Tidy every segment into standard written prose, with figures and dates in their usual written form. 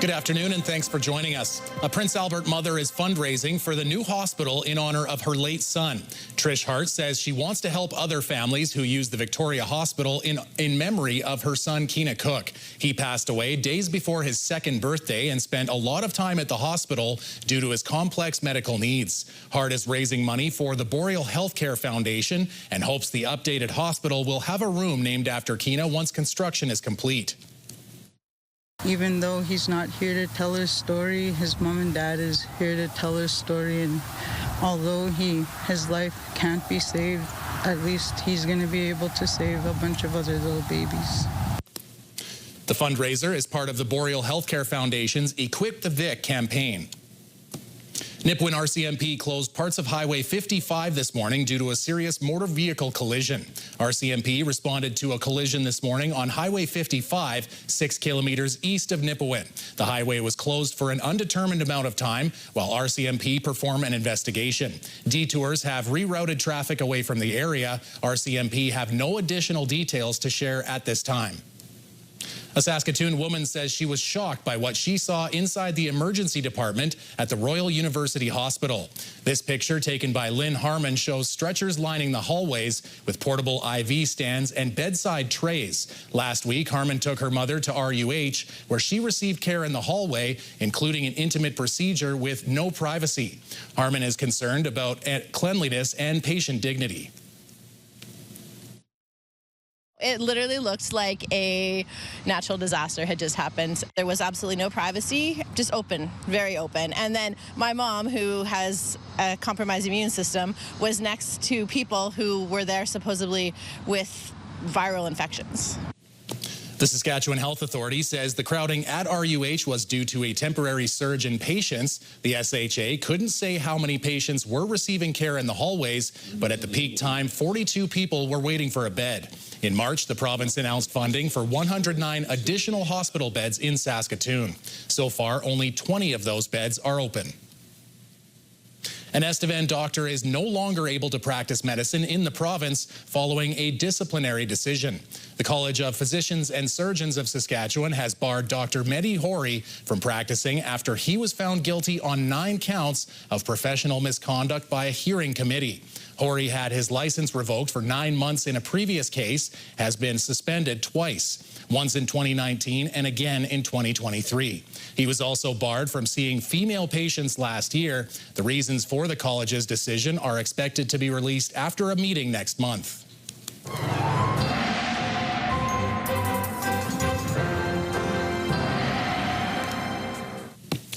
Good afternoon and thanks for joining us. A Prince Albert mother is fundraising for the new hospital in honor of her late son. Trish Hart says she wants to help other families who use the Victoria Hospital in memory of her son, Keena Cook. He passed away days before his second birthday and spent a lot of time at the hospital due to his complex medical needs. Hart is raising money for the Boreal Healthcare Foundation and hopes the updated hospital will have a room named after Keena once construction is complete. Even though he's not here to tell his story, his mom and dad is here to tell his story, and although his life can't be saved, at least he's going to be able to save a bunch of other little babies. The fundraiser is part of the Boreal Healthcare Foundation's Equip the Vic campaign. Nipawin RCMP closed parts of Highway 55 this morning due to a serious motor vehicle collision. RCMP responded to a collision this morning on Highway 55, 6 kilometers east of Nipawin. The highway was closed for an undetermined amount of time while RCMP performed an investigation. Detours have rerouted traffic away from the area. RCMP have no additional details to share at this time. A Saskatoon woman says she was shocked by what she saw inside the emergency department at the Royal University Hospital. This picture, taken by Lynn Harmon, shows stretchers lining the hallways with portable IV stands and bedside trays. Last week, Harmon took her mother to RUH, where she received care in the hallway, including an intimate procedure with no privacy. Harmon is concerned about cleanliness and patient dignity. It literally looked like a natural disaster had just happened. There was absolutely no privacy, just open, very open. And then my mom, who has a compromised immune system, was next to people who were there supposedly with viral infections. The Saskatchewan Health Authority says the crowding at RUH was due to a temporary surge in patients. The SHA couldn't say how many patients were receiving care in the hallways, but at the peak time, 42 people were waiting for a bed. In March, the province announced funding for 109 additional hospital beds in Saskatoon. So far, only 20 of those beds are open. An Estevan doctor is no longer able to practice medicine in the province following a disciplinary decision. The College of Physicians and Surgeons of Saskatchewan has barred Dr. Mehdi Hori from practicing after he was found guilty on 9 counts of professional misconduct by a hearing committee. Hori had his license revoked for 9 months in a previous case, has been suspended twice, once in 2019 and again in 2023. He was also barred from seeing female patients last year. The reasons for the college's decision are expected to be released after a meeting next month.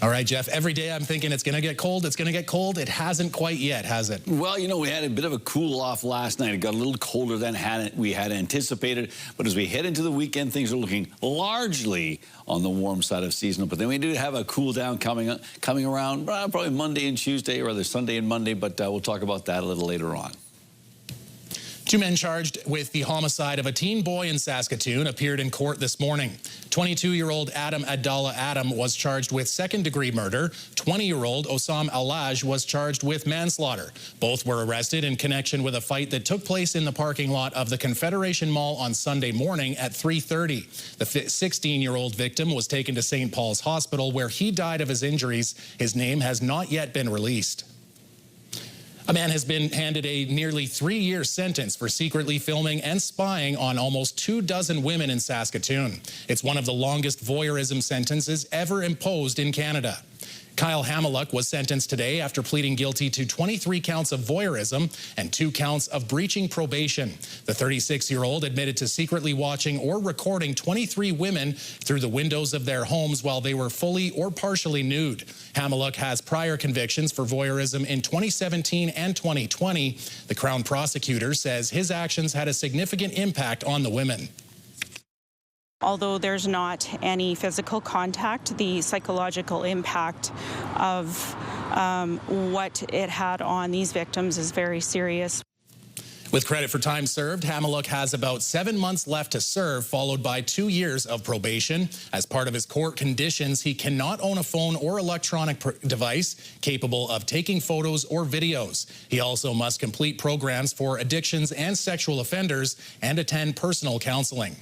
All right, Jeff, every day I'm thinking it's going to get cold, it's going to get cold. It hasn't quite yet, has it? Well, you know, we had a bit of a cool off last night. It got a little colder than we had anticipated. But as we head into the weekend, things are looking largely on the warm side of seasonal. But then we do have a cool down coming around probably Monday and Tuesday, or rather Sunday and Monday. But we'll talk about that a little later on. 2 men charged with the homicide of a teen boy in Saskatoon appeared in court this morning. 22-year-old Adam Abdallah Adam was charged with second-degree murder. 20-year-old Osam Alaj was charged with manslaughter. Both were arrested in connection with a fight that took place in the parking lot of the Confederation Mall on Sunday morning at 3:30. The 16-year-old victim was taken to St. Paul's Hospital, where he died of his injuries. His name has not yet been released. A man has been handed a nearly 3-year sentence for secretly filming and spying on almost 24 women in Saskatoon. It's one of the longest voyeurism sentences ever imposed in Canada. Kyle Hameluk was sentenced today after pleading guilty to 23 counts of voyeurism and 2 counts of breaching probation. The 36-year-old admitted to secretly watching or recording 23 women through the windows of their homes while they were fully or partially nude. Hameluk has prior convictions for voyeurism in 2017 and 2020. The Crown prosecutor says his actions had a significant impact on the women. Although there's not any physical contact, the psychological impact of what it had on these victims is very serious. With credit for time served, Hameluk has about 7 months left to serve, followed by 2 years of probation. As part of his court conditions, he cannot own a phone or electronic device capable of taking photos or videos. He also must complete programs for addictions and sexual offenders and attend personal counseling.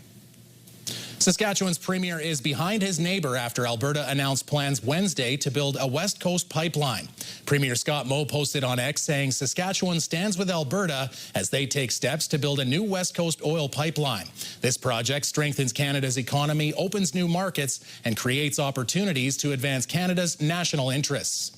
Saskatchewan's premier is behind his neighbour after Alberta announced plans Wednesday to build a West Coast pipeline. Premier Scott Moe posted on X saying Saskatchewan stands with Alberta as they take steps to build a new West Coast oil pipeline. This project strengthens Canada's economy, opens new markets, and creates opportunities to advance Canada's national interests.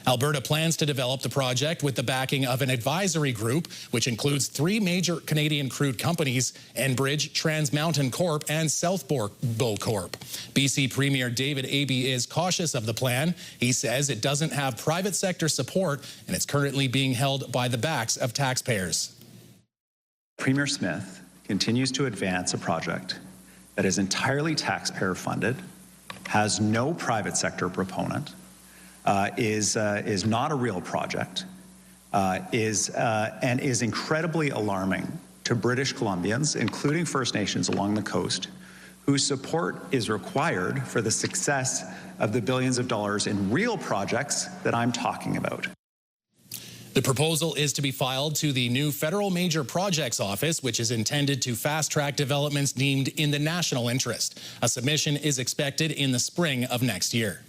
Alberta plans to develop the project with the backing of an advisory group, which includes 3 major Canadian crude companies, Enbridge, Trans Mountain Corp, and South Bow Corp. BC Premier David Abey is cautious of the plan. He says it doesn't have private sector support, and it's currently being held by the backs of taxpayers. Premier Smith continues to advance a project that is entirely taxpayer funded, has no private sector proponent, is not a real project, and is incredibly alarming to British Columbians, including First Nations along the coast, whose support is required for the success of the billions of dollars in real projects that I'm talking about. The proposal is to be filed to the new Federal Major Projects Office, which is intended to fast-track developments deemed in the national interest. A submission is expected in the spring of next year.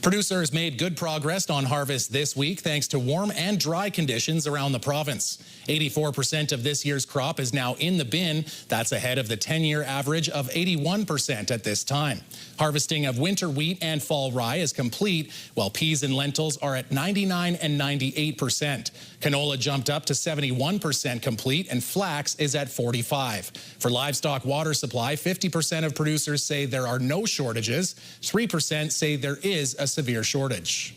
Producers made good progress on harvest this week thanks to warm and dry conditions around the province. 84% of this year's crop is now in the bin. That's ahead of the 10-year average of 81% at this time. Harvesting of winter wheat and fall rye is complete, while peas and lentils are at 99% and 98%. Canola jumped up to 71% complete, and flax is at 45%. For livestock water supply, 50% of producers say there are no shortages. 3% say there is a severe shortage.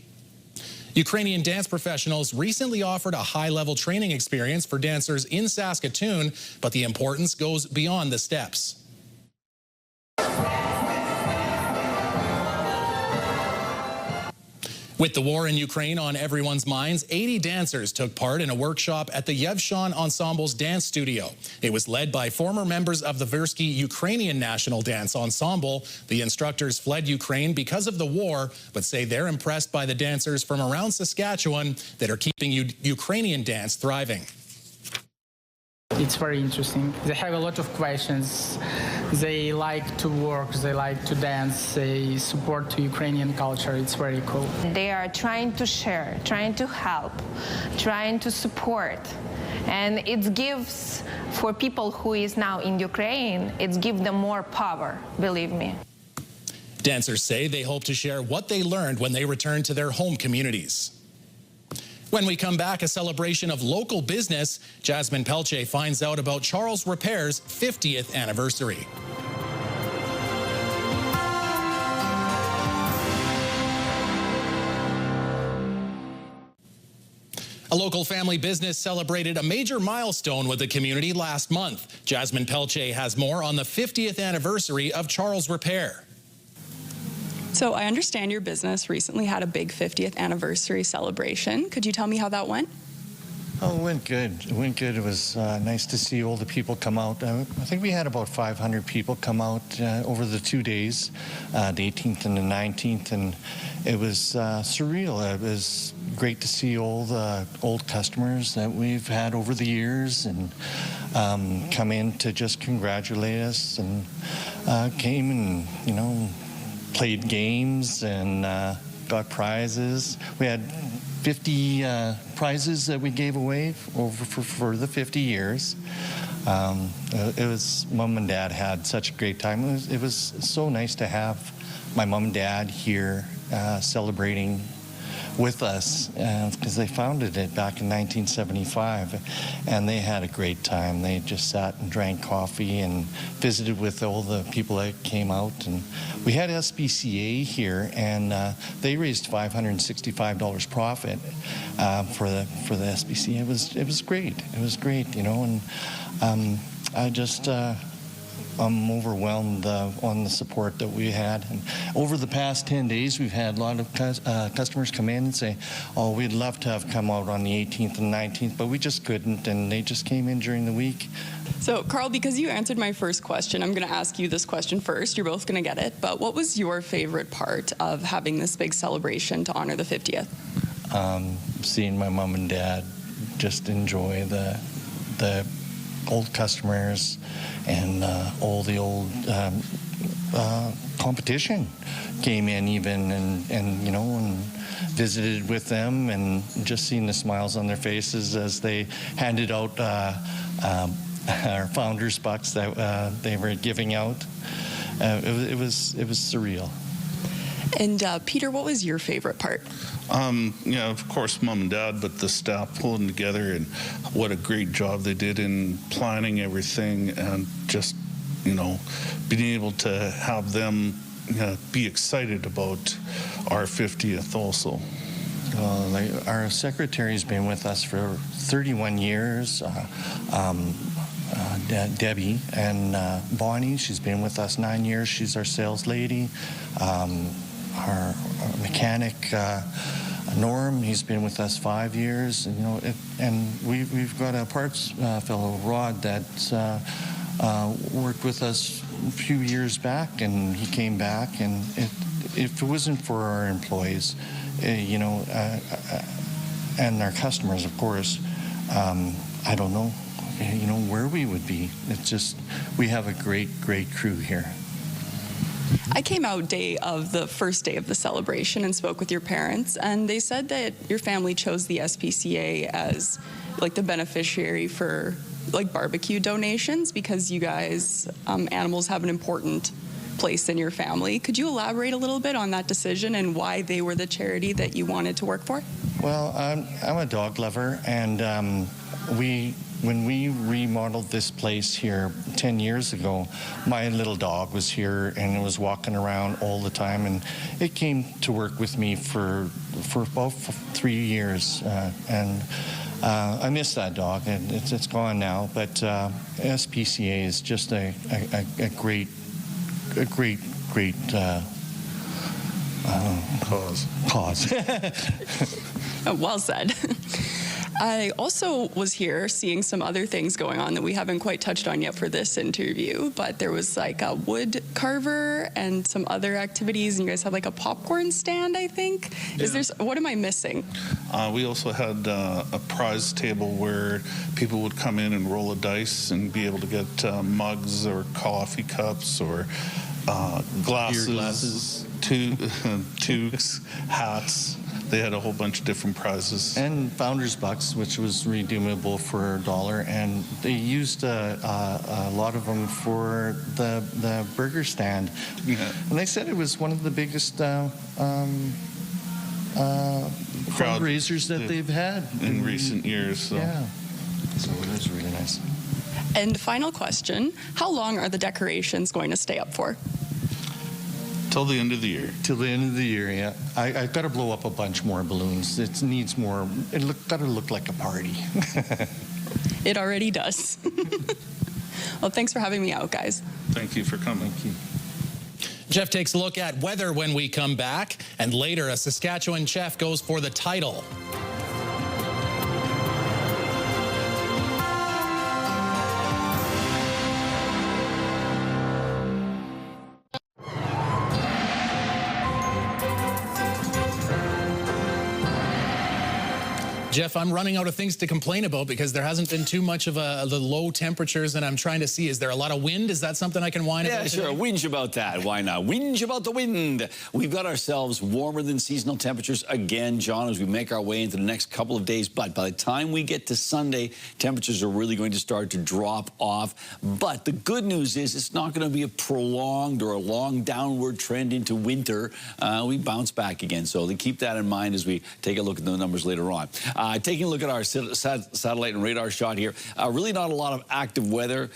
Ukrainian dance professionals recently offered a high-level training experience for dancers in Saskatoon, but the importance goes beyond the steps. With the war in Ukraine on everyone's minds, 80 dancers took part in a workshop at the Yevshan Ensemble's dance studio. It was led by former members of the Versky Ukrainian National Dance Ensemble. The instructors fled Ukraine because of the war, but say they're impressed by the dancers from around Saskatchewan that are keeping Ukrainian dance thriving. It's very interesting. They have a lot of questions. They like to work, they like to dance, they support Ukrainian culture. It's very cool. They are trying to share, trying to help, trying to support. And it gives, for people who is now in Ukraine, it gives them more power, believe me. Dancers say they hope to share what they learned when they return to their home communities. When we come back, a celebration of local business. Jasmine Pelche finds out about Charles Repair's 50th anniversary. A local family business celebrated a major milestone with the community last month. Jasmine Pelche has more on the 50th anniversary of Charles Repair. So I understand your business recently had a big 50th anniversary celebration. Could you tell me how that went? Oh, it went good. It went good. It was nice to see all the people come out. I think we had about 500 people come out over the 2 days, the 18th and the 19th, and it was surreal. It was great to see all the old customers that we've had over the years and come in to just congratulate us, and came and, you know, played games and got prizes. We had 50 prizes that we gave away for the 50 years. It was, Mom and Dad had such a great time. It was so nice to have my mom and dad here celebrating with us, because they founded it back in 1975, and they had a great time. They just sat and drank coffee and visited with all the people that came out. And we had SPCA here, and they raised $565 profit for the SPCA. It was great. It was great, you know. And I'm overwhelmed on the support that we had. And over the past 10 days, we've had a lot of customers come in and say, oh, we'd love to have come out on the 18th and 19th, but we just couldn't, and they just came in during the week. So, Carl, because you answered my first question, I'm going to ask you this question first. You're both going to get it. But what was your favorite part of having this big celebration to honor the 50th? Seeing my mom and dad just enjoy the old customers and all the old competition came in even and you know, and visited with them, and just seeing the smiles on their faces as they handed out our founders bucks that they were giving out. It was surreal. And Peter, what was your favorite part? Yeah, of course, Mom and Dad, but the staff pulling together, and what a great job they did in planning everything, and just, you know, being able to have them be excited about our 50th also. Our secretary's been with us for 31 years. Debbie, and Bonnie, she's been with us 9 years. She's our sales lady. Our mechanic, Norm, he's been with us 5 years. And, you know, and we've got a parts fellow, Rod, that's worked with us a few years back, and he came back. And if it wasn't for our employees, you know, and our customers, of course, I don't know, you know, where we would be. It's just, we have a great crew here. I came out the first day of the celebration and spoke with your parents, and they said that your family chose the SPCA as like the beneficiary for like barbecue donations because you guys, animals have an important place in your family. Could you elaborate a little bit on that decision and why they were the charity that you wanted to work for? Well, I'm a dog lover, and when we remodeled this place here 10 years ago, my little dog was here and it was walking around all the time, and it came to work with me for about 3 years, and I miss that dog, and it's gone now. But SPCA is just a great cause. Well said. I also was here seeing some other things going on that we haven't quite touched on yet for this interview, but there was like a wood carver and some other activities, and you guys had like a popcorn stand, I think. Yeah. What am I missing? We also had a prize table where people would come in and roll a dice and be able to get mugs or coffee cups or glasses, toques, hats. They had a whole bunch of different prizes. And Founders Bucks, which was redeemable for $1, and they used a lot of them for the burger stand. Yeah. And they said it was one of the biggest fundraisers that they've had in recent years. So. Yeah, so it was really nice. And final question, how long are the decorations going to stay up for? Till the end of the year. Till the end of the year, yeah. I've got to blow up a bunch more balloons. It needs more. Got to look like a party. It already does. Well, thanks for having me out, guys. Thank you for coming. Thank you. Jeff takes a look at weather when we come back, and later a Saskatchewan chef goes for the title. Jeff, I'm running out of things to complain about because there hasn't been too much of the low temperatures, and I'm trying to see, is there a lot of wind? Is that something I can whine about? Yeah, sure. Whinge about that. Why not? Whinge about the wind. We've got ourselves warmer than seasonal temperatures again, John, as we make our way into the next couple of days. But by the time we get to Sunday, temperatures are really going to start to drop off. But the good news is it's not going to be a prolonged or a long downward trend into winter. We bounce back again. So keep that in mind as we take a look at the numbers later on. Taking a look at our satellite and radar shot here, really not a lot of active weather.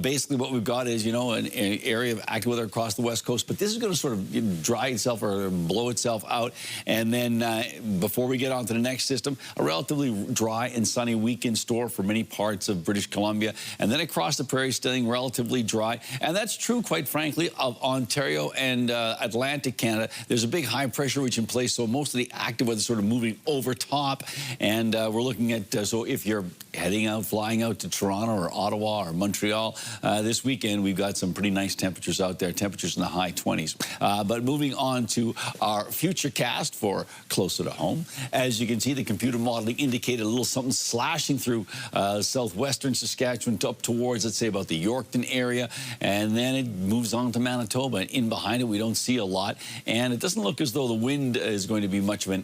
Basically what we've got is, you know, an area of active weather across the west coast, but this is going to sort of dry itself or blow itself out. And then before we get on to the next system, a relatively dry and sunny week in store for many parts of British Columbia. And then across the prairie, staying relatively dry. And that's true, quite frankly, of Ontario and Atlantic Canada. There's a big high pressure ridge in place, so most of the active weather is sort of moving over top. And And we're looking at, so if you're flying out to Toronto or Ottawa or Montreal this weekend, we've got some pretty nice temperatures out there, temperatures in the high 20s. But moving on to our future cast for closer to home. As you can see, the computer modeling indicated a little something slashing through southwestern Saskatchewan up towards, let's say, about the Yorkton area. And then it moves on to Manitoba. And in behind it, we don't see a lot. And it doesn't look as though the wind is going to be much of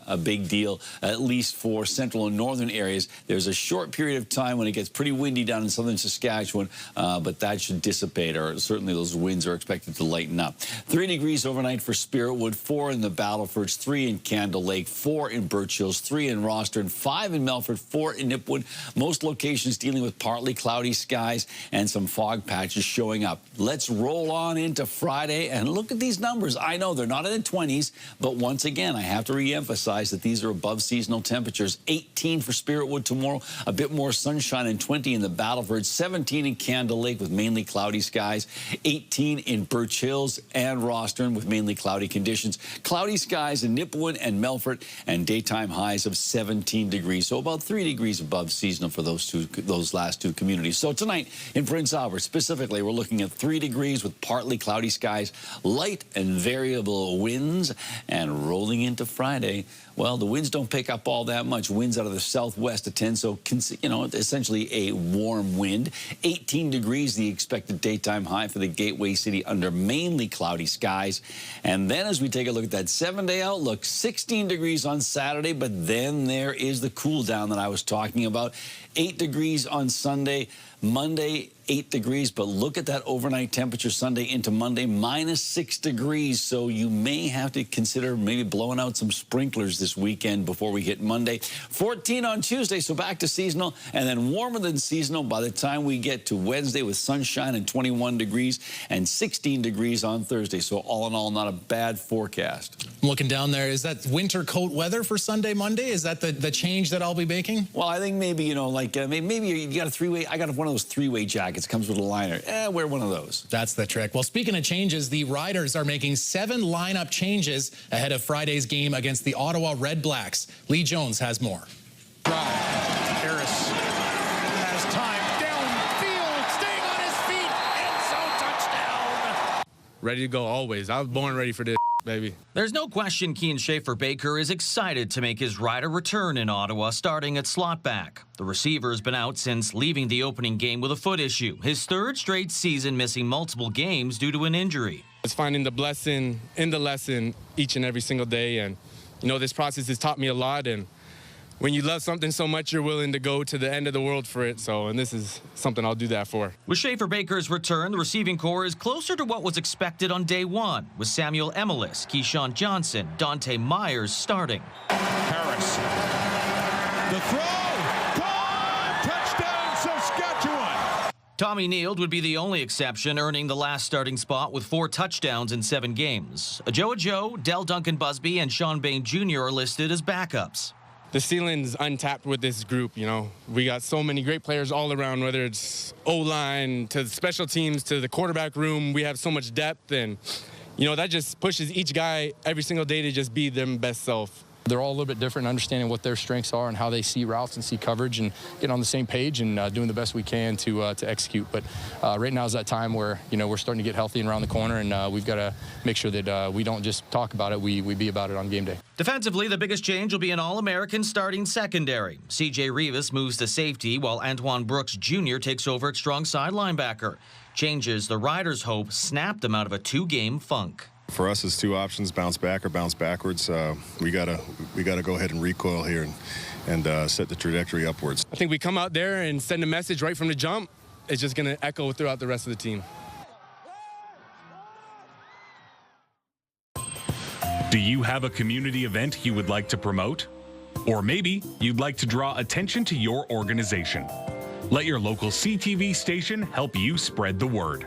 a big deal, at least for central and northern areas. There's a short period of time when it gets pretty windy down in southern Saskatchewan, but that should dissipate, or certainly those winds are expected to lighten up. 3 degrees overnight for Spiritwood, 4 in the Battlefords, 3 in Candle Lake, 4 in Birch Hills, 3 in Rostern, 5 in Melfort, 4 in Nipwood. Most locations dealing with partly cloudy skies and some fog patches showing up. Let's roll on into Friday and look at these numbers. I know they're not in the 20s, but once again, I have to re-emphasize that these are above seasonal temperatures. 18 for Spiritwood tomorrow, a bit more sunshine, and 20 in the Battleford, 17 in Candle Lake with mainly cloudy skies, 18 in Birch Hills and Rostern with mainly cloudy conditions, cloudy skies in Nipwood and Melfort, and daytime highs of 17 degrees, so about 3 degrees above seasonal for those last two communities. So tonight in Prince Albert specifically, we're looking at 3 degrees with partly cloudy skies, light and variable winds, and rolling into Friday, well, the winds don't pick up all that much. Winds out of the southwest at 10, so, you know, essentially a warm wind. 18 degrees, the expected daytime high for the Gateway City under mainly cloudy skies. And then as we take a look at that 7-day outlook, 16 degrees on Saturday, but then there is the cool down that I was talking about. 8 degrees on Sunday. Monday, 8 degrees, but look at that overnight temperature Sunday into Monday, -6 degrees. So you may have to consider maybe blowing out some sprinklers this weekend before we hit Monday. 14 on Tuesday, so back to seasonal, and then warmer than seasonal by the time we get to Wednesday with sunshine and 21 degrees and 16 degrees on Thursday. So all in all, not a bad forecast. I'm looking down there. Is that winter coat weather for Sunday, Monday? Is that the change that I'll be making? Well, I think maybe, you know, like maybe you got a three-way. I got one of those three-way jackets. Comes with a liner. Wear one of those. That's the trick. Well, speaking of changes, the Riders are making 7 lineup changes ahead of Friday's game against the Ottawa Red Blacks. Lee Jones has more. Harris has time downfield, staying on his feet, and so touchdown. Ready to go always. I was born ready for this, baby. There's no question Kean Schaefer-Baker is excited to make his Rider return in Ottawa, starting at slot back. The receiver's been out since leaving the opening game with a foot issue. His 3rd straight season missing multiple games due to an injury. It's finding the blessing in the lesson each and every single day. And, you know, this process has taught me a lot. And when you love something so much, you're willing to go to the end of the world for it. So, and this is something I'll do that for. With Schaefer-Baker's return, the receiving core is closer to what was expected on day 1, with Samuel Emelis, Keyshawn Johnson, Dante Myers starting. Harris, the throw, gone, touchdown Saskatchewan. Tommy Neild would be the only exception, earning the last starting spot with 4 touchdowns in 7 games. Joe, Del Duncan Busby, and Sean Bain Jr. are listed as backups. The ceiling's untapped with this group, you know. We got so many great players all around, whether it's O-line to the special teams to the quarterback room. We have so much depth, and, you know, that just pushes each guy every single day to just be their best self. They're all a little bit different, understanding what their strengths are and how they see routes and see coverage, and getting on the same page and doing the best we can to execute. But right now is that time where, you know, we're starting to get healthy and around the corner, and we've got to make sure that we don't just talk about it, we be about it on game day. Defensively, the biggest change will be an All-American starting secondary. C.J. Rivas moves to safety, while Antoine Brooks Jr. takes over at strong side linebacker. Changes the Riders hope snap them out of a 2-game funk. For us, it's 2 options: bounce back or bounce backwards. We gotta go ahead and recoil here and set the trajectory upwards. I think we come out there and send a message right from the jump. It's just going to echo throughout the rest of the team. Do you have a community event you would like to promote? Or maybe you'd like to draw attention to your organization. Let your local CTV station help you spread the word.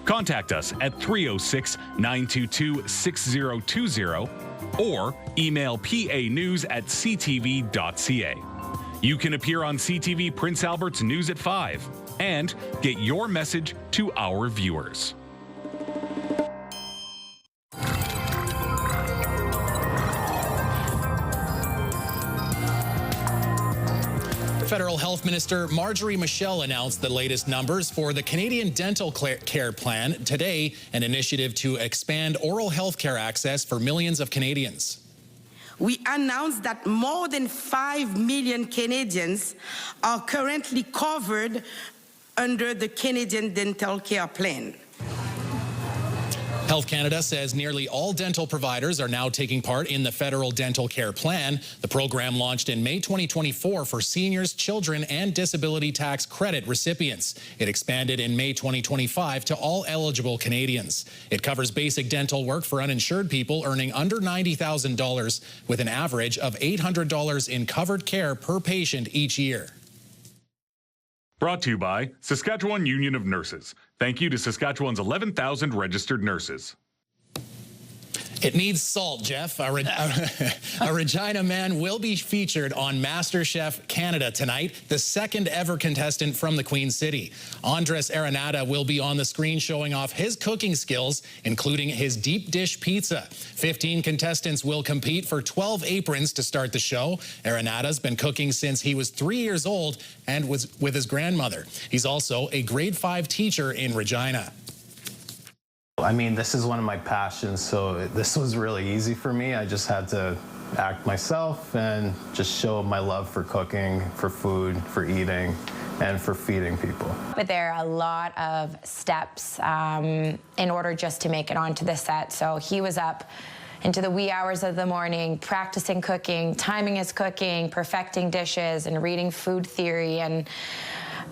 Contact us at 306-922-6020 or email panews@ctv.ca. You can appear on CTV Prince Albert's News at 5 and get your message to our viewers. Federal Health Minister Marjorie Michel announced the latest numbers for the Canadian Dental Care Plan today, an initiative to expand oral health care access for millions of Canadians. We announced that more than 5 million Canadians are currently covered under the Canadian Dental Care Plan. Health Canada says nearly all dental providers are now taking part in the Federal Dental Care Plan. The program launched in May 2024 for seniors, children, and disability tax credit recipients. It expanded in May 2025 to all eligible Canadians. It covers basic dental work for uninsured people earning under $90,000 with an average of $800 in covered care per patient each year. Brought to you by Saskatchewan Union of Nurses. Thank you to Saskatchewan's 11,000 registered nurses. It needs salt, Jeff. A Regina man will be featured on MasterChef Canada tonight, the second ever contestant from the Queen City. Andres Aranada will be on the screen showing off his cooking skills, including his deep dish pizza. 15 contestants will compete for 12 aprons to start the show. Aranada's been cooking since he was 3 years old and was with his grandmother. He's also a grade 5 teacher in Regina. I mean, this is one of my passions, so this was really easy for me. I just had to act myself and just show my love for cooking, for food, for eating, and for feeding people. But there are a lot of steps in order just to make it onto the set. So he was up into the wee hours of the morning, practicing cooking, timing his cooking, perfecting dishes, and reading food theory. And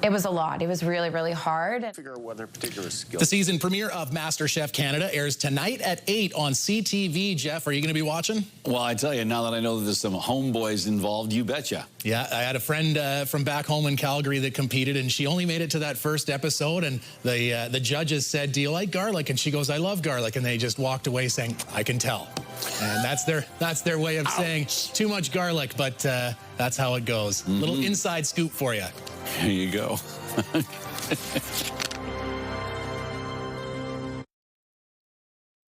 it was a lot. It was really, really hard. Figure out what their particular skills. The season premiere of MasterChef Canada airs tonight at 8 on CTV. Jeff, are you going to be watching? Well, I tell you, now that I know that there's some homeboys involved, you betcha. Yeah, I had a friend from back home in Calgary that competed, and she only made it to that first episode, and the judges said, "Do you like garlic?" And she goes, "I love garlic," and they just walked away saying, "I can tell." And that's their way of saying too much garlic, but that's how it goes. Little inside scoop for you. There you go.